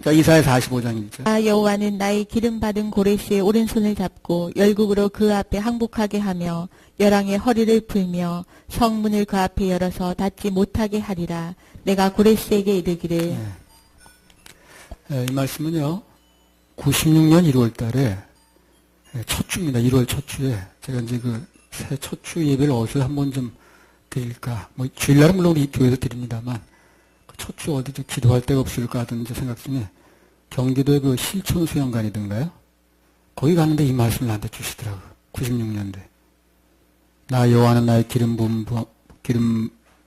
자, 이사야 45장 1절. 나 여호와는 나의 기름 받은 고레스의 오른손을 잡고 열국으로 그 앞에 항복하게 하며 열왕의 허리를 풀며 성문을 그 앞에 열어서 닫지 못하게 하리라. 내가 고레스에게 이르기를. 이 말씀은요, 96년 1월 달에 첫 주입니다. 1월 첫 주에 제가 이제 그 새 첫 주 예배를 어디서 한번 좀 드릴까. 뭐 주일날은 물론 이 교회에서 드립니다만 그 첫 주 어디 좀 기도할 데가 없을까 하던 이제 생각 중에 경기도의 그 실촌 수영관이던가요? 거기 가는데 이 말씀을 나한테 주시더라고요. 96년도에. 나 여호와는 나의 기름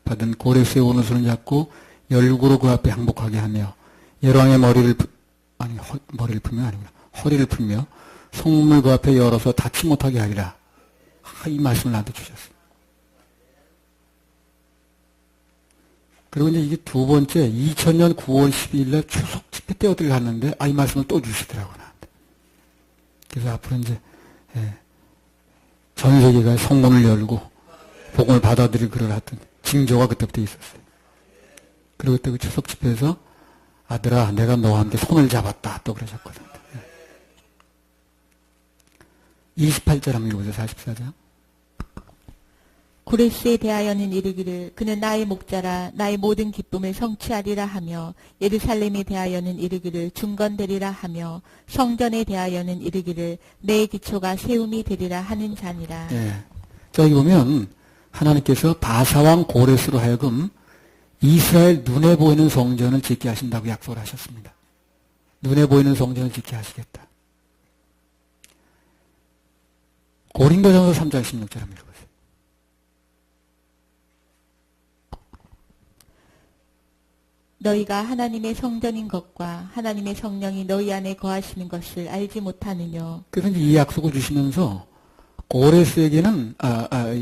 받은 고레스의 오른손을 잡고 열국으로 그 앞에 항복하게 하며 열왕의 머리를 풀며 아니구나. 허리를 풀며 성문을 그 앞에 열어서 닫지 못하게 하리라. 이 말씀을 나한테 주셨어요. 그리고 이제 이게 두 번째 2000년 9월 12일 날 추석 집회 때 어딜 갔는데 이 말씀을 또 주시더라고요. 나한테. 그래서 앞으로 이제 전 세계가 성문을 열고 복음을 받아들일 그를 하던 징조가 그때부터 있었어요. 그리고 그때 그 추석 집회에서 아들아 내가 너와 함께 손을 잡았다 또 그러셨거든요. 28절 한번 읽어보세요. 44장. 고레스에 대하여는 이르기를 그는 나의 목자라 나의 모든 기쁨을 성취하리라 하며 예루살렘에 대하여는 이르기를 중건되리라 하며 성전에 대하여는 이르기를 내 기초가 세움이 되리라 하는 자니라. 자, 여기 보면 하나님께서 바사왕 고레스로 하여금 이스라엘 눈에 보이는 성전을 짓게 하신다고 약속을 하셨습니다. 눈에 보이는 성전을 짓게 하시겠다. 고린도전서 3장 16절 한번 읽어보세요. 너희가 하나님의 성전인 것과 하나님의 성령이 너희 안에 거하시는 것을 알지 못하느뇨. 그래서 이제 이 약속을 주시면서 고레스에게는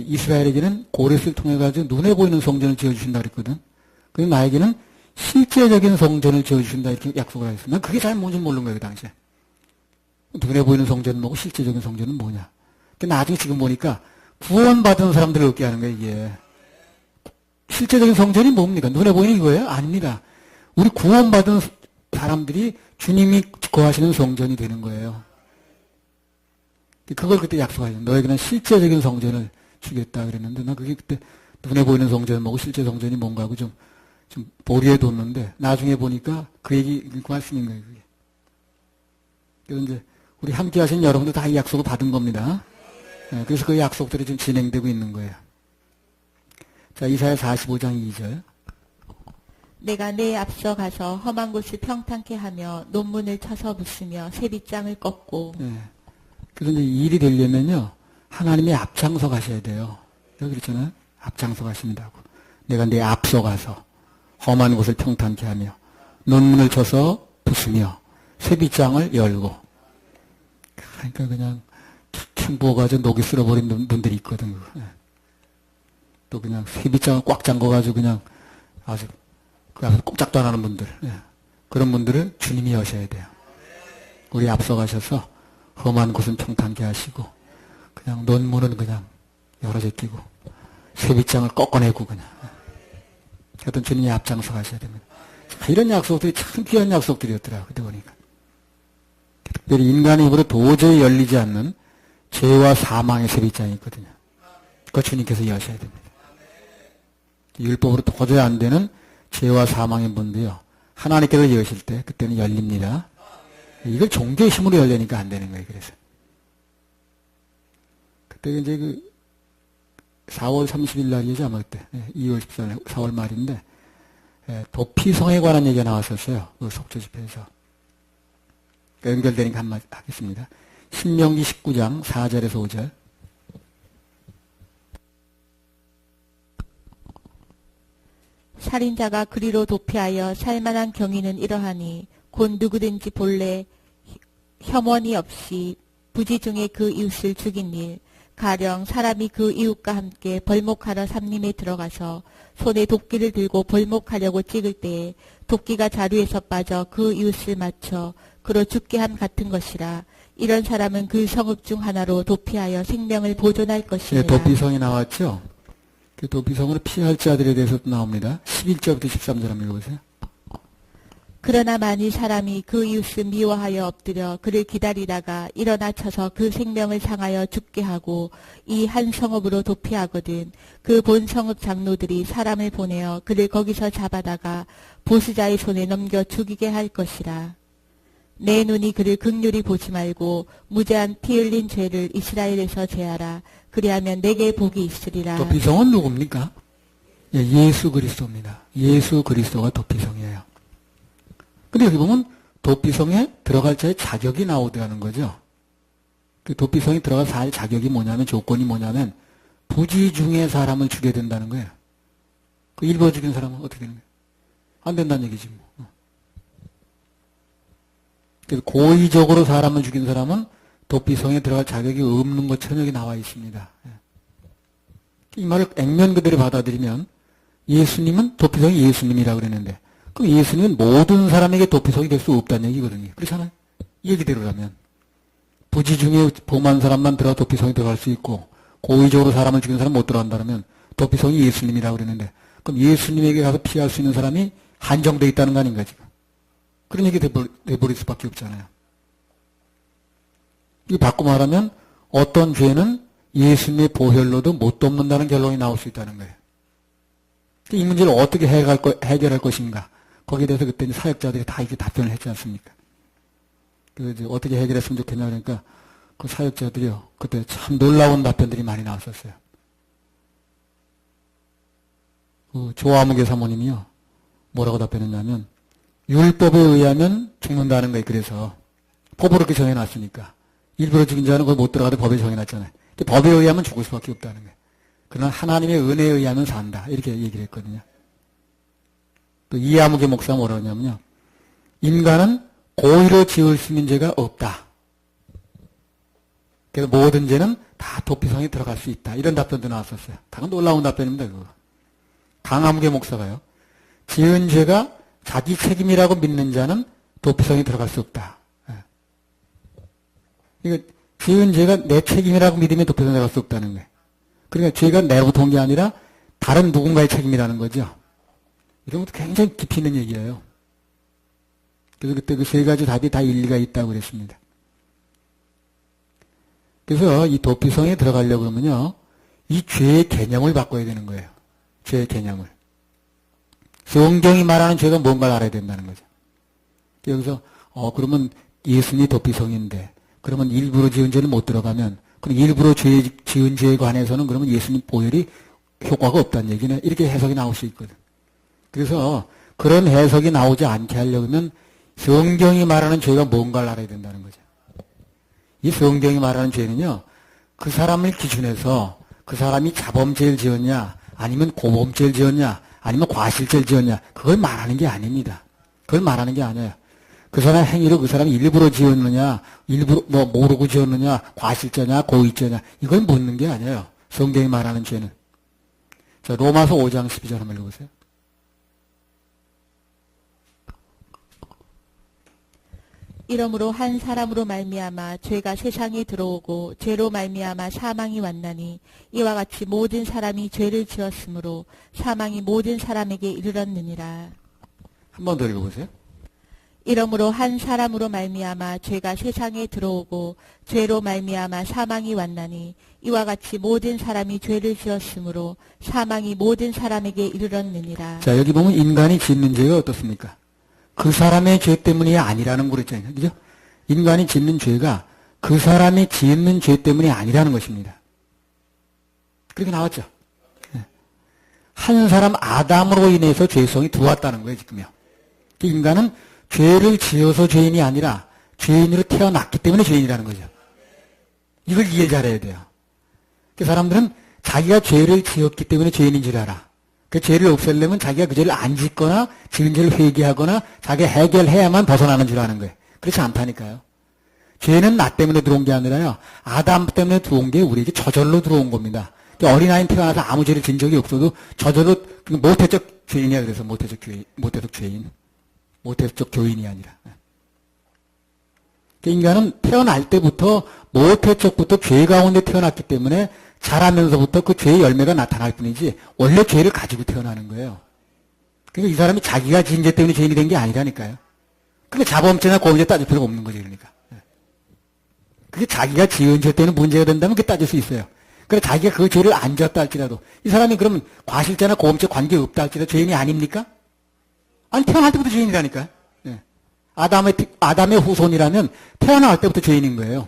이스라엘에게는 고레스를 통해 가지고 눈에 보이는 성전을 지어주신다 그랬거든. 그리고 나에게는 실제적인 성전을 지어주신다 이렇게 약속을 하셨어요. 난 그게 잘 뭔지 모르는 거예요 그 당시에. 눈에 보이는 성전은 뭐고 실제적인 성전은 뭐냐. 나중에 지금 보니까 구원받은 사람들을 얻게 하는 거예요 이게. 실제적인 성전이 뭡니까? 눈에 보이는 이거예요? 아닙니다. 우리 구원받은 사람들이 주님이 거하시는 성전이 되는 거예요. 그걸 그때 약속하죠. 너에게는 실제적인 성전을 주겠다 그랬는데 나 그게 그때 눈에 보이는 성전은 뭐고 실제 성전이 뭔가 하고 좀 보리에 뒀는데 나중에 보니까 그 말씀인 거예요. 그게. 그래서 이제 우리 함께 하신 여러분들 다 이 약속을 받은 겁니다. 그래서 그 약속들이 지금 진행되고 있는 거예요. 자, 이사야 45장 2절. 내가 내 앞서 가서 험한 곳을 평탄케 하며 논문을 쳐서 부수며 세빗장을 꺾고. 그래서 이제 이 일이 되려면요, 하나님이 앞장서 가셔야 돼요. 여기 그랬잖아요. 앞장서 가신다고. 내가 내 앞서 가서 험한 곳을 평탄케 하며 논문을 쳐서 부수며 세빗장을 열고. 그러니까 그냥 툭 부어가지고 녹이 쓸어버린 분들이 있거든. 또 그냥 세빗장을 꽉 잠궈가지고 그냥 아주 그 앞에서 꼼짝도 안 하는 분들. 그런 분들을 주님이 여셔야 돼요. 우리 앞서 가셔서 험한 곳은 평탄케 하시고 그냥 논문은 그냥 열어 제끼고 세빗장을 꺾어내고 그냥 하여튼 주님이 앞장서 가셔야 됩니다. 이런 약속들이 참 귀한 약속들이었더라고요. 그때 보니까. 특별히 인간의 힘으로 도저히 열리지 않는 죄와 사망의 세빗장이 있거든요. 그거 주님께서 여셔야 됩니다. 율법으로 도저히 안 되는 죄와 사망의 문도요. 하나님께서 여실 때 그때는 열립니다. 이걸 종교의 힘으로 열려니까 안 되는 거예요. 그래서 그때 이제 그 4월 30일 날이죠 아마 그때 2월 14일 4월 말인데 도피성에 관한 얘기가 나왔었어요. 그 속죄 집회에서 연결되니까 한마디 하겠습니다. 신명기 19장 4절에서 5절. 살인자가 그리로 도피하여 살만한 경위는 이러하니 곧 누구든지 본래 혐언이 없이 부지 중에 그 이웃을 죽인 일, 가령 사람이 그 이웃과 함께 벌목하러 삼림에 들어가서 손에 도끼를 들고 벌목하려고 찍을 때에 도끼가 자루에서 빠져 그 이웃을 맞춰 그로 죽게 함 같은 것이라. 이런 사람은 그 성읍 중 하나로 도피하여 생명을 보존할 것이니라. 네, 도피성이 나왔죠. 그 도피성으로 피할 자들에 대해서도 나옵니다. 11절부터 13절 한번 읽어보세요. 그러나 만일 사람이 그 이웃을 미워하여 엎드려 그를 기다리다가 일어나 쳐서 그 생명을 상하여 죽게 하고 이 한 성읍으로 도피하거든 그 본 성읍 장로들이 사람을 보내어 그를 거기서 잡아다가 보수자의 손에 넘겨 죽이게 할 것이라. 내 눈이 그를 극률히 보지 말고 무죄한 피 흘린 죄를 이스라엘에서 제하라. 그리하면 내게 복이 있으리라. 도피성은 누굽니까? 예, 예수 그리스도입니다. 예수 그리스도가 도피성이에요. 근데 여기 보면 도피성에 들어갈 자의 자격이 나오더라는 거죠. 그 도피성에 들어갈 자의 자격이 뭐냐면, 조건이 뭐냐면 부지 중에 사람을 죽여야 된다는 거예요. 그 일부러 죽인 사람은 어떻게 되는 거예요? 안 된다는 얘기지 뭐. 그래서 고의적으로 사람을 죽인 사람은 도피성에 들어갈 자격이 없는 것처럼 여기 나와 있습니다. 이 말을 액면 그대로 받아들이면 예수님은 도피성이 예수님이라고 그랬는데, 그럼 예수님은 모든 사람에게 도피성이 될 수 없다는 얘기거든요. 그렇잖아요. 이 얘기대로라면 부지 중에 범한 사람만 들어가 도피성에 들어갈 수 있고 고의적으로 사람을 죽인 사람 못 들어간다면 도피성이 예수님이라고 그랬는데, 그럼 예수님에게 가서 피할 수 있는 사람이 한정되어 있다는 거 아닌가 지금. 그런 얘기 돼버릴 수밖에 없잖아요. 이거 바꿔 말하면 어떤 죄는 예수님의 보혈로도 못 덮는다는 결론이 나올 수 있다는 거예요. 이 문제를 어떻게 해결할 것인가. 거기에 대해서 그때 사역자들이 다 이렇게 답변을 했지 않습니까? 그래서 어떻게 해결했으면 좋겠냐 그러니까 그 사역자들이요, 그때 참 놀라운 답변들이 많이 나왔었어요. 그 조아무개 사모님이요, 뭐라고 답변했냐면, 율법에 의하면 죽는다는 거예요. 그래서 법으로 그렇게 정해놨으니까 일부러 죽인 자는 거기 못 들어가도 법에 정해놨잖아요. 법에 의하면 죽을 수밖에 없다는 거예요. 그러나 하나님의 은혜에 의하면 산다, 이렇게 얘기를 했거든요. 또 이아무개 목사가 뭐라고 하냐면요, 인간은 고의로 지을 수 있는 죄가 없다. 그래서 모든 죄는 다 도피성에 들어갈 수 있다, 이런 답변도 나왔었어요. 다 놀라운 답변입니다. 그거. 강아무개 목사가요, 지은 죄가 자기 책임이라고 믿는 자는 도피성에 들어갈 수 없다. 이거 지은 죄가 내 책임이라고 믿으면 도피성에 들어갈 수 없다는 거예요. 그러니까 죄가 내로부터 온 게 아니라 다른 누군가의 책임이라는 거죠. 이런 것도 굉장히 깊이 있는 얘기예요. 그래서 그때 그 세 가지 답이 다 일리가 있다고 그랬습니다. 그래서 이 도피성에 들어가려고 그러면요, 이 죄의 개념을 바꿔야 되는 거예요. 죄의 개념을. 성경이 말하는 죄가 뭔가를 알아야 된다는 거죠. 여기서 그러면 예수님이 도피성인데, 그러면 일부러 지은 죄는 못 들어가면, 그럼 일부러 지은 죄에 관해서는 그러면 예수님 보혈이 효과가 없다는 얘기네, 이렇게 해석이 나올 수 있거든. 그래서 그런 해석이 나오지 않게 하려면 성경이 말하는 죄가 뭔가를 알아야 된다는 거죠. 이 성경이 말하는 죄는요, 그 사람을 기준해서 그 사람이 자범죄를 지었냐, 아니면 고범죄를 지었냐, 아니면 과실죄를 지었냐, 그걸 말하는 게 아닙니다. 그걸 말하는 게 아니에요. 그 사람 행위를 그 사람이 일부러 지었느냐, 일부러 모르고 지었느냐, 과실죄냐, 고의죄냐, 이걸 묻는 게 아니에요. 성경이 말하는 죄는. 자, 로마서 5장 12절 한번 읽어보세요. 이러므로 한 사람으로 말미암아 죄가 세상에 들어오고 죄로 말미암아 사망이 왔나니 이와 같이 모든 사람이 죄를 지었으므로 사망이 모든 사람에게 이르렀느니라. 한 번 더 읽어보세요. 이러므로 한 사람으로 말미암아 죄가 세상에 들어오고 죄로 말미암아 사망이 왔나니 이와 같이 모든 사람이 죄를 지었으므로 사망이 모든 사람에게 이르렀느니라. 자, 여기 보면 인간이 짓는 죄가 어떻습니까? 그 사람의 죄 때문이 아니라는 거 그랬잖아요. 그죠? 인간이 짓는 죄가 그 사람이 짓는 죄 때문이 아니라는 것입니다. 그렇게 나왔죠. 한 사람 아담으로 인해서 죄성이 들어왔다는 거예요, 지금요. 인간은 죄를 지어서 죄인이 아니라 죄인으로 태어났기 때문에 죄인이라는 거죠. 이걸 이해 잘해야 돼요. 그 사람들은 자기가 죄를 지었기 때문에 죄인인 줄 알아. 그 죄를 없애려면 자기가 그 죄를 안 짓거나 지은 죄를 회개하거나 자기가 해결해야만 벗어나는 줄 아는 거예요. 그렇지 않다니까요. 죄는 나 때문에 들어온 게 아니라요, 아담 때문에 들어온 게 우리에게 저절로 들어온 겁니다. 어린아이 태어나서 아무 죄를 진 적이 없어도 저절로 모태적 죄인이야. 그래서 모태적 죄인. 모태적 교인이 아니라. 인간은 태어날 때부터 모태적부터 죄 가운데 태어났기 때문에 자라면서부터 그 죄의 열매가 나타날 뿐이지 원래 죄를 가지고 태어나는 거예요. 그러니까 이 사람이 자기가 지은 죄 때문에 죄인이 된 게 아니라니까요. 그게 자범죄나 고범죄 따질 필요가 없는 거지, 그러니까. 그게 자기가 지은 죄 때는 문제가 된다면 그게 따질 수 있어요. 그래 자기가 그 죄를 안 졌다 할지라도 이 사람이 그러면 과실죄나 고범죄 관계 없다 할지라도 죄인이 아닙니까? 아니 태어날 때부터 죄인이라니까. 예. 아담의 후손이라면 태어날 때부터 죄인인 거예요.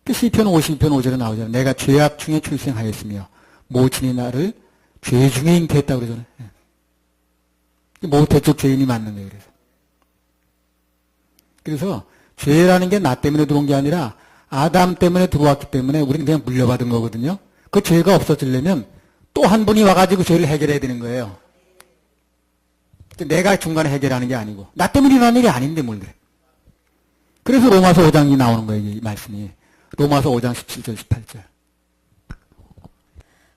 그 시편 52편 5절에 나오잖아요. 내가 죄악 중에 출생하였으며 모친이 나를 죄 중에 잉태했다고 그러잖아요. 예. 모태적 죄인이 맞는 거예요. 그래서 죄라는 게 나 때문에 들어온 게 아니라 아담 때문에 들어왔기 때문에 우리는 그냥 물려받은 거거든요. 그 죄가 없어지려면 또 한 분이 와가지고 죄를 해결해야 되는 거예요. 내가 중간에 해결하는 게 아니고 나 때문에 일어난 일이 아닌데 뭘 그래. 그래서 로마서 5장이 나오는 거예요. 이 말씀이. 로마서 5장 17절 18절.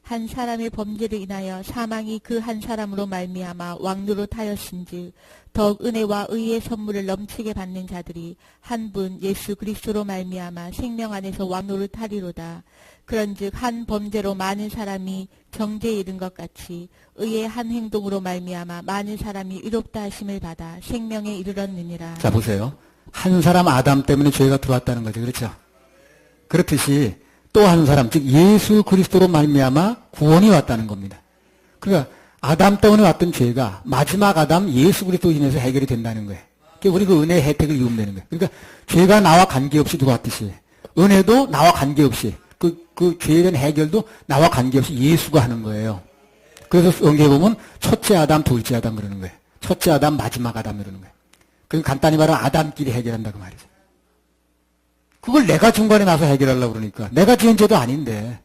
한 사람의 범죄를 인하여 사망이 그 한 사람으로 말미암아 왕노릇 하였은즉 더욱 은혜와 의의 선물을 넘치게 받는 자들이 한 분 예수 그리스도로 말미암아 생명 안에서 왕노릇 하리로다. 그런즉 한 범죄로 많은 사람이 정죄에 이른 것 같이 의의 한 행동으로 말미암아 많은 사람이 의롭다 하심을 받아 생명에 이르렀느니라. 자 보세요. 한 사람 아담 때문에 죄가 들어왔다는 거죠. 그렇죠? 그렇듯이 또 한 사람, 즉 예수 그리스도로 말미암아 구원이 왔다는 겁니다. 그러니까 아담 때문에 왔던 죄가 마지막 아담 예수 그리스도로 인해서 해결이 된다는 거예요. 그러니까 우리 그 은혜의 혜택을 이으면 되는 거예요. 그러니까 죄가 나와 관계없이 들어왔듯이 은혜도 나와 관계없이 그 죄에 대한 해결도 나와 관계없이 예수가 하는 거예요. 그래서 성경에 보면 첫째 아담, 둘째 아담 그러는 거예요. 첫째 아담, 마지막 아담 그러는 거예요. 그러니까 간단히 말하면 아담끼리 해결한다고 말이죠. 그걸 내가 중간에 나서 해결하려고 그러니까. 내가 지은 죄도 아닌데.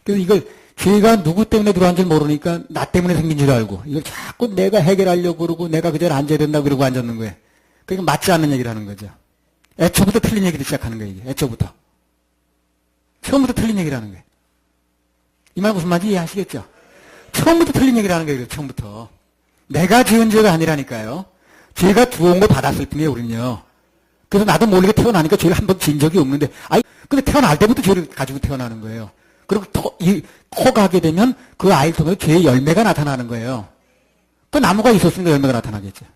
그래서 이걸 죄가 누구 때문에 들어왔는지 모르니까 나 때문에 생긴 줄 알고 이걸 자꾸 내가 해결하려고 그러고 내가 그 자리에 앉아야 된다고 그러고 앉았는 거예요. 그러니까 맞지 않는 얘기를 하는 거죠. 애초부터 틀린 얘기를 시작하는 거예요. 이게. 애초부터. 처음부터 틀린 얘기를 하는 거예요. 이 말 무슨 말인지 이해하시겠죠? 처음부터 틀린 얘기를 하는 거예요. 처음부터. 내가 지은 죄가 아니라니까요. 죄가 들어온 걸 받았을 뿐이에요. 우리는요. 그래서 나도 모르게 태어나니까 죄를 한 번 지은 적이 없는데, 근데 태어날 때부터 죄를 가지고 태어나는 거예요. 그리고 커가게 되면 그 아이를 통해서 죄의 열매가 나타나는 거예요. 그 나무가 있었으니까 열매가 나타나겠죠.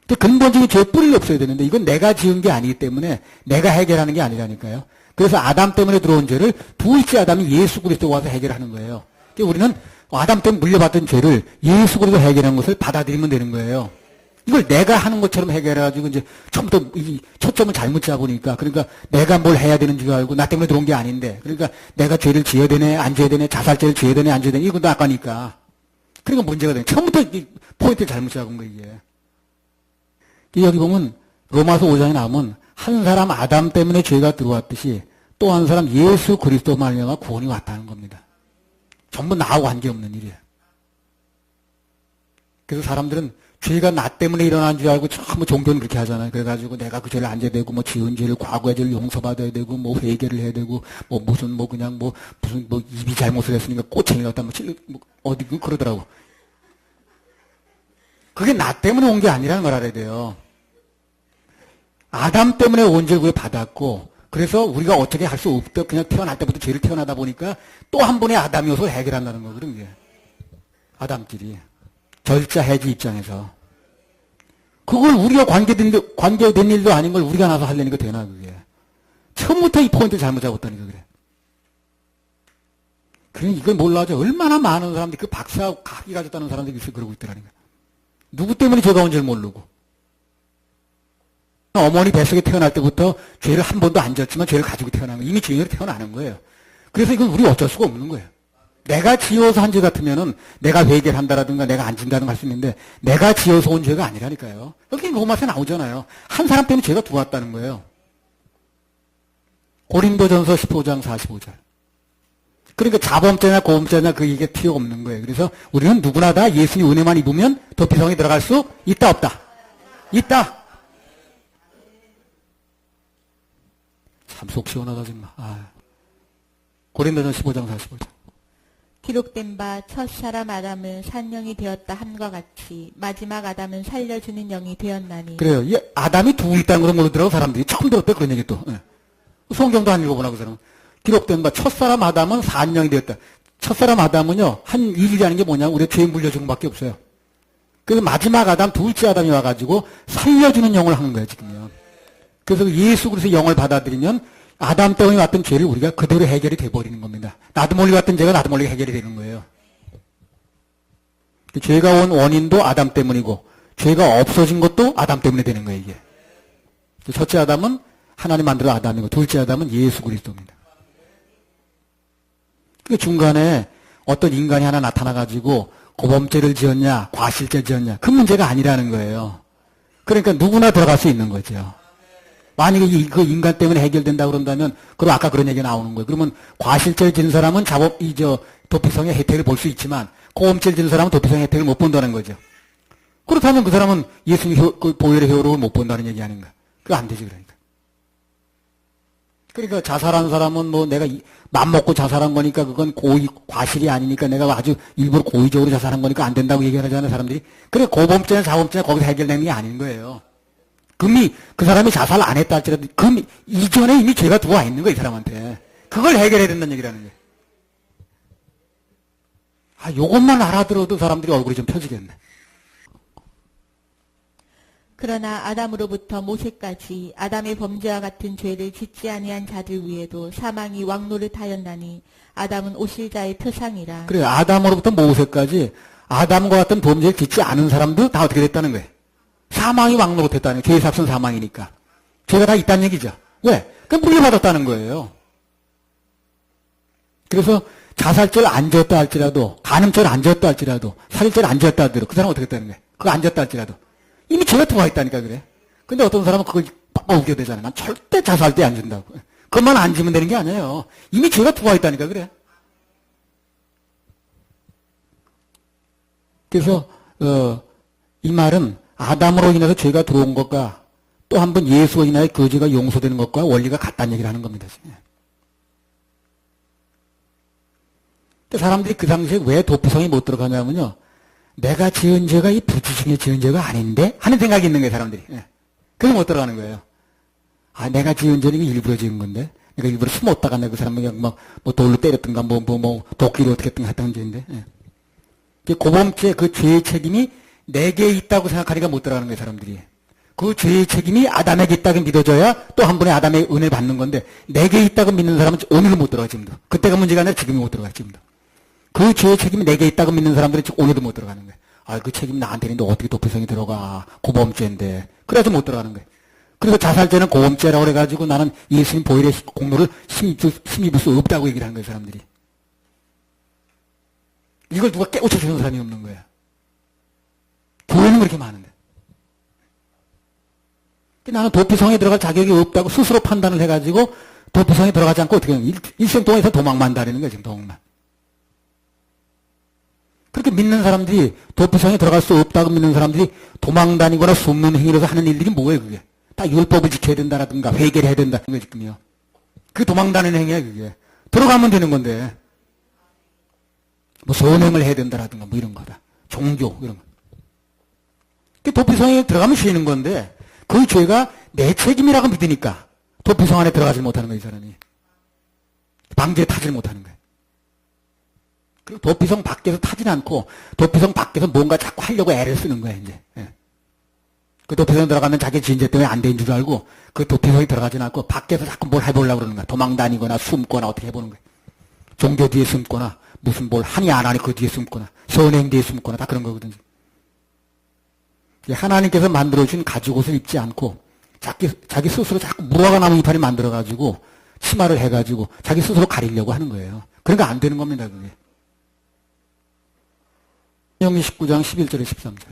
근데 근본적인 죄의 뿌리가 없어야 되는데, 이건 내가 지은 게 아니기 때문에 내가 해결하는 게 아니라니까요. 그래서 아담 때문에 들어온 죄를 둘째 아담이 예수 그리스도가 와서 해결하는 거예요. 그러니까 우리는 아담 때문에 물려받던 죄를 예수 그리스도가 해결한 것을 받아들이면 되는 거예요. 이걸 내가 하는 것처럼 해결해가지고 이제 처음부터 이 초점을 잘못 잡으니까 그러니까 내가 뭘 해야 되는 줄 알고 나 때문에 들어온 게 아닌데 그러니까 내가 죄를 지어야 되네 안 지어야 되네 자살죄를 지어야 되네 안 지어야 되네 이것도 아까니까 그러니까 문제가 되네. 처음부터 이 포인트를 잘못 잡은 거예요 이게. 여기 보면 로마서 5장에 나오면 한 사람 아담 때문에 죄가 들어왔듯이 또 한 사람 예수 그리스도 말미암아 구원이 왔다는 겁니다. 전부 나하고 관계없는 일이에요. 그래서 사람들은 죄가 나 때문에 일어난 줄 알고 전부 종교는 그렇게 하잖아요. 그래가지고 내가 그 죄를 안 져야 되고, 뭐 지은 죄를 과거의 죄를 용서받아야 되고, 뭐 회개를 해야 되고, 뭐 무슨 뭐 그냥 뭐 무슨 뭐 입이 잘못을 했으니까 꼬챙이 갖다 뭐 어디 그러더라고. 그게 나 때문에 온 게 아니라는 걸 알아야 돼요. 아담 때문에 온 죄를 받았고, 그래서 우리가 어떻게 할 수 없다. 그냥 태어날 때부터 죄를 태어나다 보니까 또 한 번의 아담이어서 해결한다는 거거든요. 이게. 아담끼리. 절자 해지 입장에서. 그걸 우리가 관계된 일도 아닌 걸 우리가 나서 하려니까 되나, 그게. 처음부터 이 포인트를 잘못 잡았다니까, 그래. 그러니 이걸 몰라죠. 얼마나 많은 사람들이 그 박사하고 학위 가졌다는 사람들이 있어 그러고 있더라니까. 누구 때문에 죄가 온 줄 모르고. 어머니 뱃속에 태어날 때부터 죄를 한 번도 안 졌지만 죄를 가지고 태어난 거예요. 이미 죄인으로 태어나는 거예요. 그래서 이건 우리 어쩔 수가 없는 거예요. 내가 지어서 한 죄 같으면은 내가 회개를 한다라든가 내가 안 진다든가 할 수 있는데 내가 지어서 온 죄가 아니라니까요. 여기 로마서에 나오잖아요. 한 사람 때문에 죄가 들어왔다는 거예요. 고린도전서 15장 45절. 그러니까 자범죄나 고범죄나 그 이게 필요 없는 거예요. 그래서 우리는 누구나 다 예수님 은혜만 입으면 도피성에 들어갈 수 있다 없다? 있다. 참 속 시원하다 정말. 고린도전 15장 45절. 기록된 바 첫사람 아담은 산영이 되었다 함과 같이 마지막 아담은 살려주는 영이 되었나니. 그래요. 이 아담이 두 있다는 걸 모르더라고 사람들이. 처음 들었대 그런 얘기 또. 네. 성경도 안 읽어보나 그 사람은. 기록된 바 첫사람 아담은 산영이 되었다. 첫사람 아담은요 한 일이 하는 게 뭐냐 우리 죄 물려준 것밖에 없어요. 그래서 마지막 아담, 둘째 아담이 와가지고 살려주는 영을 하는 거예요, 지금요. 그래서 예수 그리스도의 영을 받아들이면 아담 때문에 왔던 죄를 우리가 그대로 해결이 돼버리는 겁니다. 나도 모르게 왔던 죄가 나도 모르게 해결이 되는 거예요. 죄가 온 원인도 아담 때문이고 죄가 없어진 것도 아담 때문에 되는 거예요, 이게. 첫째 아담은 하나님 만들어 아담이고 둘째 아담은 예수 그리스도입니다. 그 중간에 어떤 인간이 하나 나타나가지고 고범죄를 지었냐, 과실죄 지었냐, 그 문제가 아니라는 거예요. 그러니까 누구나 들어갈 수 있는 거죠. 만약에 그 인간 때문에 해결된다 그런다면, 그럼 아까 그런 얘기가 나오는 거예요. 그러면 과실죄를 지은 사람은 도피성의 혜택을 볼 수 있지만, 고범죄를 지은 사람은 도피성의 혜택을 못 본다는 거죠. 그렇다면 그 사람은 예수님의 보혈의 효력을 못 본다는 얘기 아닌가? 그거 안 되지, 그러니까. 그러니까 자살한 사람은 뭐 내가 맘먹고 자살한 거니까 그건 과실이 아니니까 내가 아주 일부러 고의적으로 자살한 거니까 안 된다고 얘기하잖아요, 사람들이. 그래, 고범죄나 자범죄나 거기서 해결되는 게 아닌 거예요. 금이 그 사람이 자살 안 했다 할지라도 이전에 이미 죄가 들어와 있는 거예요, 이 사람한테. 그걸 해결해야 된다는 얘기라는 거예요. 요것만 알아들어도 사람들이 얼굴이 좀 펴지겠네. 그러나 아담으로부터 모세까지 아담의 범죄와 같은 죄를 짓지 아니한 자들 위에도 사망이 왕노릇하였나니 아담은 오실자의 표상이라. 그래, 아담으로부터 모세까지 아담과 같은 범죄를 짓지 않은 사람도 다 어떻게 됐다는 거예요? 사망이 왕노릇했다는 거예요. 죄의 삭은 사망이니까. 죄가 다 있다는 얘기죠. 왜? 그럼 물려받았다는 거예요. 그래서 자살죄를 안 지었다 할지라도, 간음죄를 안 지었다 할지라도, 살인죄를 안 지었다 할지라도 그 사람은 어떻게 됐다는 거예요? 그거 안 지었다 할지라도 이미 죄가 들어와 있다니까 그래. 근데 어떤 사람은 그걸 빡빡 우겨대잖아요. 난 절대 자살죄 안 준다고. 그것만 안 지면 되는 게 아니에요. 이미 죄가 들어와 있다니까 그래. 그래서 이 말은 아담으로 인해서 죄가 들어온 것과 또 한 번 예수로 인하여 그 죄가 용서되는 것과 원리가 같다는 얘기를 하는 겁니다. 지금. 사람들이 그 당시에 왜 도피성에 못 들어가냐면요. 내가 지은 죄가 이 부지 중에 지은 죄가 아닌데? 하는 생각이 있는 거예요, 사람들이. 그래서 못 들어가는 거예요. 내가 지은 죄는 일부러 지은 건데? 내가 일부러 숨었다가 내가 그 사람을 그냥 뭐 돌로 때렸든가, 도끼로 어떻게 했든가 했다는 죄인데. 고범죄 그 죄의 책임이 내게 있다고 생각하니까 못 들어가는 거예요, 사람들이. 그 죄의 책임이 아담에게 있다고 믿어져야 또 한 번의 아담의 은혜를 받는 건데, 내게 있다고 믿는 사람은 오늘도 못 들어가, 지금도. 그때가 문제가 아니라 지금이 못 들어가, 지금도. 그 죄의 책임이 내게 있다고 믿는 사람들은 오늘도 못 들어가는 거예요. 그 책임이 나한테 있는데 어떻게 도피성이 들어가. 고범죄인데. 그래서 못 들어가는 거예요. 그래서 자살죄는 고범죄라고 그래가지고 나는 예수님 보혈의 공로를 힘입을 수 없다고 얘기를 하는 거예요, 사람들이. 이걸 누가 깨우쳐주는 사람이 없는 거예요. 교회는 그렇게 많은데. 나는 도피성에 들어갈 자격이 없다고 스스로 판단을 해가지고 도피성에 들어가지 않고 어떻게 하면 일생 동안에서 도망만 다니는 거예요, 지금 도망만. 그렇게 믿는 사람들이, 도피성에 들어갈 수 없다고 믿는 사람들이 도망 다니거나 숨는 행위로서 하는 일들이 뭐예요, 그게? 다 율법을 지켜야 된다라든가, 회개를 해야 된다는 거예요, 지금요. 그게 도망 다니는 행위야, 그게. 들어가면 되는 건데. 선행을 해야 된다라든가, 이런 거다. 종교, 이런 거. 도피성에 들어가면 쉬는 건데, 그 죄가 내 책임이라고 믿으니까, 도피성 안에 들어가지 못하는 거예요, 이 사람이. 방지에 타질 못하는 거예요. 그리고 도피성 밖에서 타진 않고 도피성 밖에서 뭔가 자꾸 하려고 애를 쓰는 거야, 이제. 그 도피성에 들어가면 자기 진죄 때문에 안 되는 줄 알고 그 도피성에 들어가진 않고 밖에서 자꾸 뭘 해보려고 그러는 거야. 도망 다니거나 숨거나 어떻게 해보는 거야. 종교 뒤에 숨거나 무슨 뭘 하니 안 하니 그 뒤에 숨거나 선행 뒤에 숨거나 다 그런 거거든요. 하나님께서 만들어준 가죽옷을 입지 않고 자기 스스로 자꾸 무화과 나무 이파리 만들어가지고 치마를 해가지고 자기 스스로 가리려고 하는 거예요. 그러니까 안 되는 겁니다, 그게. 신명기 19장 11절에 13절.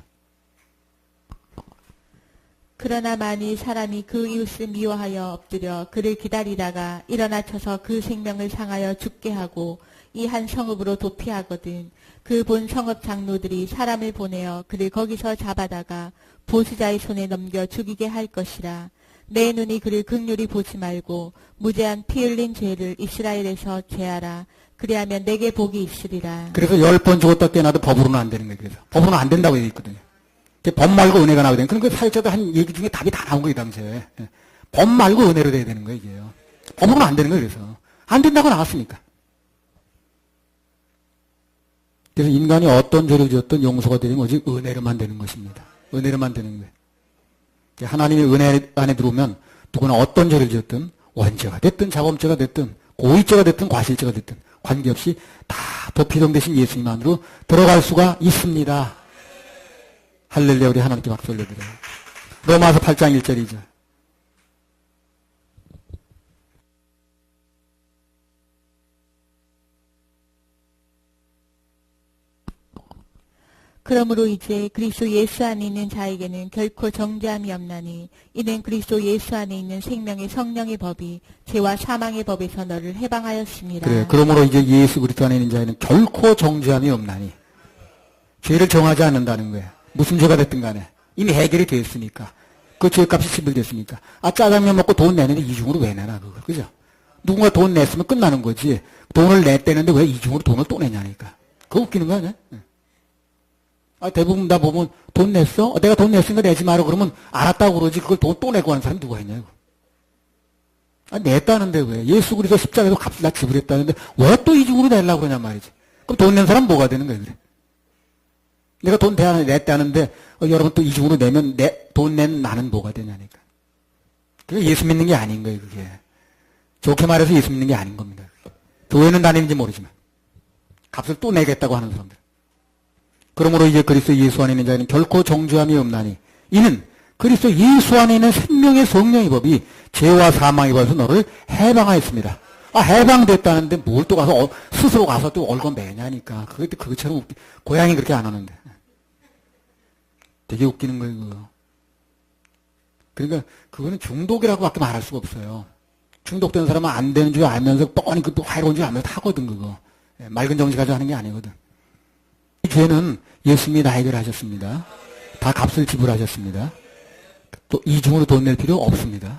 그러나 만일 사람이 그 이웃을 미워하여 엎드려 그를 기다리다가 일어나 쳐서 그 생명을 상하여 죽게 하고 이 한 성읍으로 도피하거든 그 본 성읍 장로들이 사람을 보내어 그를 거기서 잡아다가 보수자의 손에 넘겨 죽이게 할 것이라. 내 눈이 그를 극률히 보지 말고 무죄한 피 흘린 죄를 이스라엘에서 제하라. 그리하면 내게 복이 있으리라. 그래서 10번 죽었다 깨어나도 법으로는 안 되는 거예요. 그래서 법으로는 안 된다고 얘기 있거든요. 법 말고 은혜가 나오거든요. 그러니까 사역자도 한 얘기 중에 답이 다 나온 거예요, 당시에. 법 말고 은혜로 돼야 되는 거예요, 이게요. 법으로는 안 되는 거예요, 그래서. 안 된다고 나왔으니까. 그래서 인간이 어떤 죄를 지었든 용서가 되면 오직 은혜로만 되는 것입니다. 은혜로만 되는 거예요. 하나님의 은혜 안에 들어오면 누구나 어떤 죄를 지었든 원죄가 됐든 자범죄가 됐든 고의죄가 됐든 과실죄가 됐든 관계없이 다 도피동 되신 예수님 안으로 들어갈 수가 있습니다. 할렐루야. 우리 하나님께 박수 올려드려요. 로마서 8장 1절이죠. 그러므로 이제 그리스도 예수 안에 있는 자에게는 결코 정죄함이 없나니 이는 그리스도 예수 안에 있는 생명의 성령의 법이 죄와 사망의 법에서 너를 해방하였습니다. 그래. 그러므로 이제 예수 그리스도 안에 있는 자에는 결코 정죄함이 없나니 죄를 정하지 않는다는 거예요. 무슨 죄가 됐든 간에 이미 해결이 됐으니까 그 죄값이 지불됐으니까 짜장면 먹고 돈 내는데 이중으로 왜 내나 그걸 그죠? 누군가 돈 냈으면 끝나는 거지 돈을 냈대는데 왜 이중으로 돈을 또 내냐니까 그거 웃기는 거 아니야? 대부분 다 보면 돈 냈어? 내가 돈 냈으니까 내지 마라 그러면 알았다고 그러지 그걸 돈 또 내고 하는 사람이 누가 있냐고. 냈다는데 왜? 예수 그리스도 십자가에서 값을 다 지불했다는데 왜 또 이중으로 내려고 그러냔 말이지. 그럼 돈 낸 사람 뭐가 되는 거야 그래? 내가 돈 냈다는데 여러분 또 이중으로 내면 돈 낸 나는 뭐가 되냐니까. 그게 예수 믿는 게 아닌 거예요 그게. 좋게 말해서 예수 믿는 게 아닌 겁니다. 교회는 다니는지 모르지만 값을 또 내겠다고 하는 사람들. 그러므로 이제 그리스도 예수 안에 있는 자에는 결코 정죄함이 없나니 이는 그리스도 예수 안에 있는 생명의 성령의 법이 죄와 사망의 법에서 너를 해방하였습니다. 해방됐다는데 뭘 또 가서 스스로 가서 또 얼건 매냐니까. 그것처럼 고양이 그렇게 안 하는데. 되게 웃기는 거예요 그거. 그러니까 그거는 중독이라고밖에 말할 수가 없어요. 중독된 사람은 안 되는 줄 알면서 뻔히 또 해로운 줄 알면서 하거든 그거. 맑은 정지 가지고 하는 게 아니거든. 이 죄는 예수님이 다 해결하셨습니다. 다 값을 지불하셨습니다. 또 이중으로 돈 낼 필요 없습니다.